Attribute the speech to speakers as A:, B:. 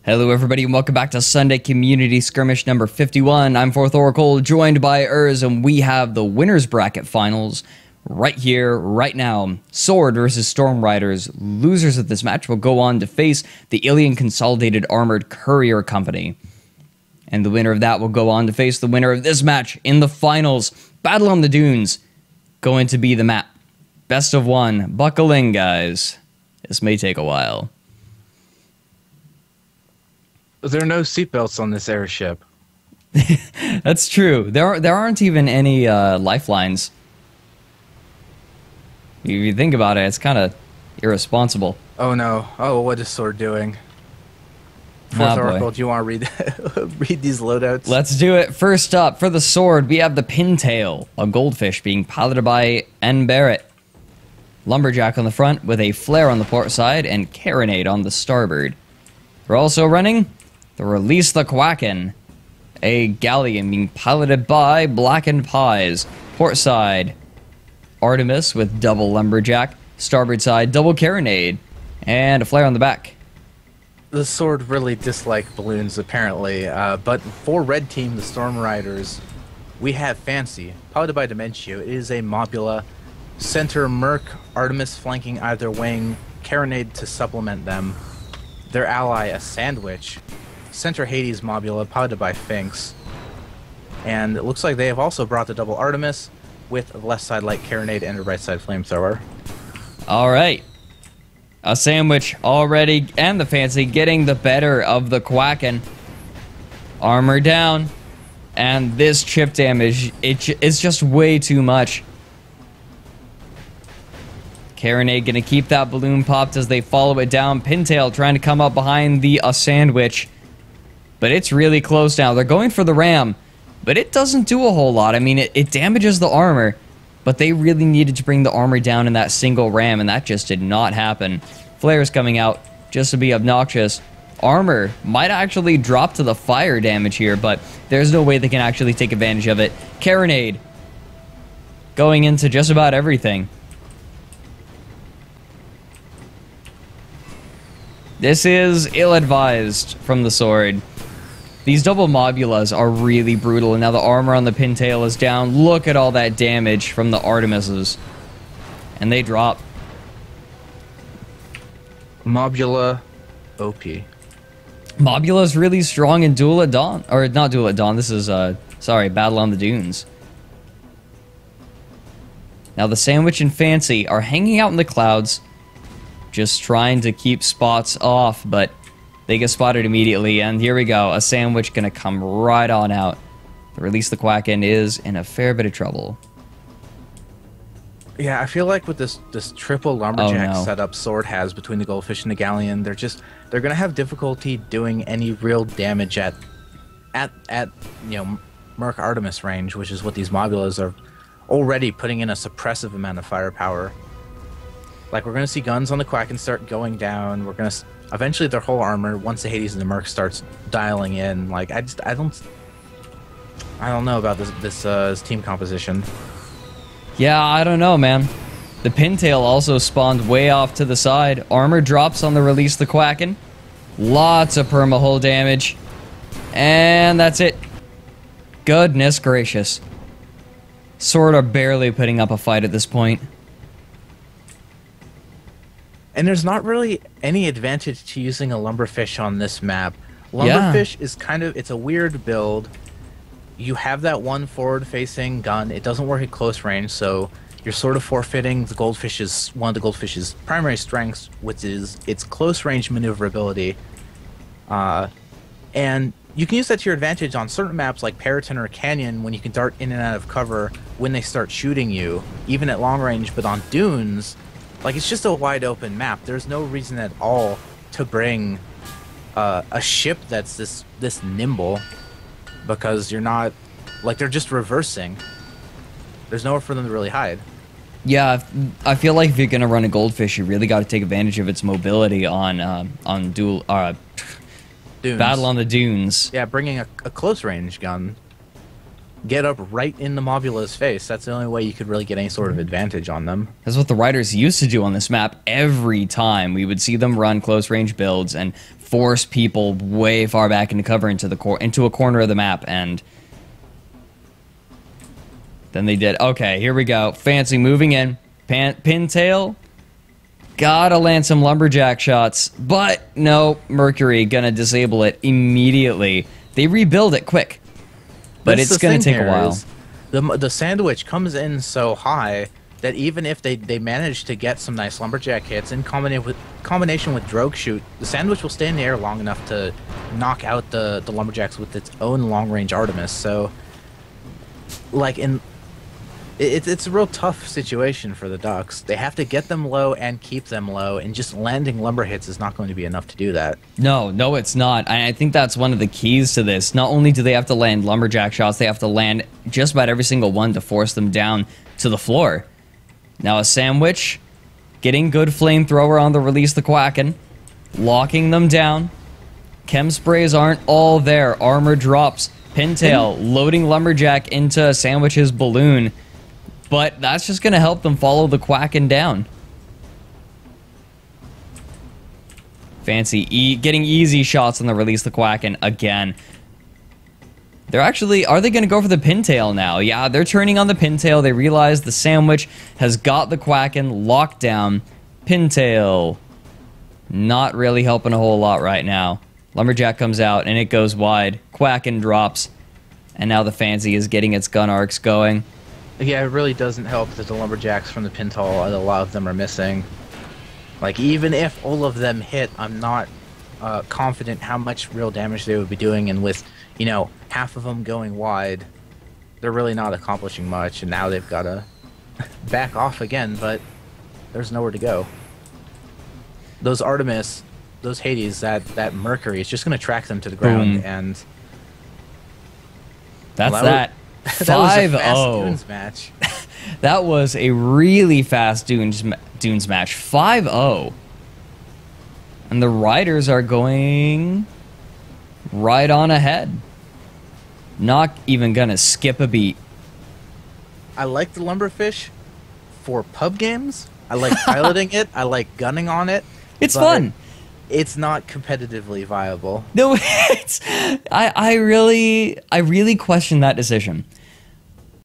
A: Hello everybody and welcome back to Sunday Community Skirmish number 51. I'm 4th Oracle, joined by Urs, and we have the winners bracket finals right here, right now. Sword versus Storm Ryders. Losers of this match will go on to face the Alien Consolidated Armored Courier Company. And the winner of that will go on to face the winner of this match in the finals. Battle on the Dunes. Going to be the map. Best of one. Buckle in, guys. This may take a while.
B: There are no seatbelts on this airship.
A: That's true. There aren't even any lifelines. If you think about it, it's kind of irresponsible.
B: Oh no. Oh, what is Sword doing? Fourth Oracle, do you want to read read these loadouts? Let's
A: do it. First up, for the Sword, we have the Pintail, a goldfish being piloted by N. Barrett. Lumberjack on the front with a flare on the port side and carronade on the starboard. We're also running the Release the Quacken, a galleon being piloted by Blackened Pies. Port side, Artemis with double Lumberjack. Starboard side, double carronade, and a flare on the back.
B: The Sword really dislike balloons, apparently. But for Red Team, the Storm Riders, we have Fancy, piloted by Dementio. It is a Mobula. Center Merc, Artemis flanking either wing, carronade to supplement them. Their ally, a Sandwich. Center Hades Mobula, piloted by Finks. And it looks like they have also brought the double Artemis with a left side light carronade and a right side flamethrower.
A: Alright. A Sandwich already, and the Fancy, getting the better of the Quacken. Armor down. And this chip damage, it's just way too much. Carronade gonna keep that balloon popped as they follow it down. Pintail trying to come up behind the Sandwich. But it's really close now. They're going for the ram. But it doesn't do a whole lot. I mean, it damages the armor. But they really needed to bring the armor down in that single ram, and that just did not happen. Flares coming out just to be obnoxious. Armor might actually drop to the fire damage here, but there's no way they can actually take advantage of it. Carronade going into just about everything. This is ill-advised from the Sword. These double Mobulas are really brutal, and now the armor on the Pintail is down. Look at all that damage from the Artemises. And they drop.
B: Mobula OP.
A: Mobula's really strong in Duel at Dawn. Or not Duel at Dawn, this is, sorry, Battle on the Dunes. Now the Sandwich and Fancy are hanging out in the clouds, just trying to keep spots off, but they get spotted immediately, and here we go. A Sandwich gonna come right on out. The Release the Quacken is in a fair bit of trouble.
B: Yeah, I feel like with this triple Lumberjack setup Sword has between the Goldfish and the Galleon, they're gonna have difficulty doing any real damage at you know, Merc Artemis range, which is what these Mobulas are already putting in a suppressive amount of firepower. Like, we're going to see guns on the Quacken start going down. We're going to... Eventually, their whole armor, once the Hades and the Merc starts dialing in, like, I don't know about this team composition.
A: Yeah, I don't know, man. The Pintail also spawned way off to the side. Armor drops on the Release the Quacken. Lots of perma-hull damage. And that's it. Goodness gracious. Sword are barely putting up a fight at this point.
B: And there's not really any advantage to using a Lumberfish on this map. Lumberfish is kind of... It's a weird build. You have that one forward-facing gun. It doesn't work at close range, so you're sort of forfeiting the Goldfish's... one of the Goldfish's primary strengths, which is its close-range maneuverability. And you can use that to your advantage on certain maps like Periton or Canyon when you can dart in and out of cover when they start shooting you, even at long range. But on Dunes... Like, it's just a wide open map. There's no reason at all to bring a ship that's this nimble, because you're not... Like, they're just reversing. There's nowhere for them to really hide.
A: Yeah, I feel like if you're going to run a Goldfish, you really got to take advantage of its mobility on Duel...
B: Dunes.
A: Battle on the Dunes.
B: Yeah, bringing a close range gun. get up right in the Mobula's face. That's the only way you could really get any sort of advantage on them.
A: That's what the Ryders used to do on this map every time. We would see them run close range builds and force people way far back into cover into a corner of the map, and then they did. Okay, here we go. Fancy moving in. Pintail. Gotta land some lumberjack shots. But no, Mercury gonna disable it immediately. They rebuild it quick. But it's gonna take a while.
B: The sandwich comes in so high that even if they manage to get some nice lumberjack hits in combination with drogue shoot, the sandwich will stay in the air long enough to knock out the lumberjacks with its own long range Artemis. So, like it's a real tough situation for the Ducks. They have to get them low and keep them low, and just landing lumber hits is not going to be enough to do that.
A: No, it's not. I think that's one of the keys to this. Not only do they have to land lumberjack shots, they have to land just about every single one to force them down to the floor. Now a sandwich, getting good flamethrower on the release the Quacken, locking them down. Chem sprays aren't all there. Armor drops. Pintail loading lumberjack into Sandwich's balloon. But that's just going to help them follow the Quacken down. Fancy getting easy shots on the release the Quacken again. They're actually... Are they going to go for the Pintail now? Yeah, they're turning on the Pintail. They realize the Sandwich has got the Quacken locked down. Pintail. Not really helping a whole lot right now. Lumberjack comes out and it goes wide. Quacken drops. And now the Fancy is getting its gun arcs going.
B: Yeah, it really doesn't help that the lumberjacks from the Pintail, a lot of them are missing. Like, even if all of them hit, I'm not confident how much real damage they would be doing, and with, you know, half of them going wide, they're really not accomplishing much, and now they've got to back off again, but there's nowhere to go. Those Artemis, those Hades, that Mercury is just going to track them to the ground,
A: Boom.
B: And...
A: That's
B: well,
A: that. 5-0
B: Dunes match.
A: That was a really fast Dunes match. 5-0. And the Ryders are going right on ahead. Not even gonna skip a beat.
B: I like the Lumberfish for pub games. I like piloting it. I like gunning on it.
A: It's fun.
B: It's not competitively viable.
A: No, I really question that decision.